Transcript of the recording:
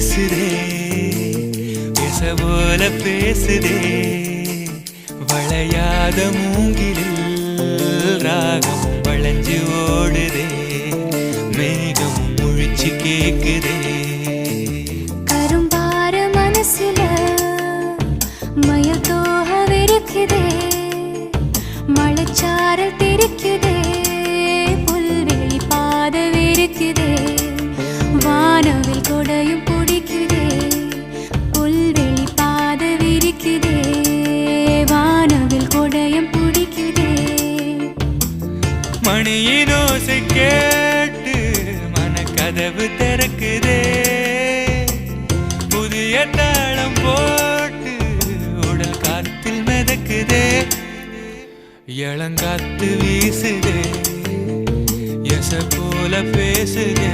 வீசுதே பேச போல பேசுதே வளையாத மூங்கிலில் ராகம் வளைஞ்சு ஓடுதே மேகம் முழிச்சு கேக்குதே கரும்பார மனசுல மயில் தோகவிருக்குதே மழைச்சாரல் தெரிக்குதே புல்வெளி பாதவிருக்குதே வானவில் கொடையும் பிடிக்குதே புல்வெளி பாதவிருக்குதே வானவில் கொடையும் பிடிக்குதே மணியின் ஓசை கேட்டு மனக்கதவு திறக்குதே புதிய தாளம் போட்டு உடல் காத்தில் மிதக்குதே இளங்காத்து வீசுதே எச போல பேசுதே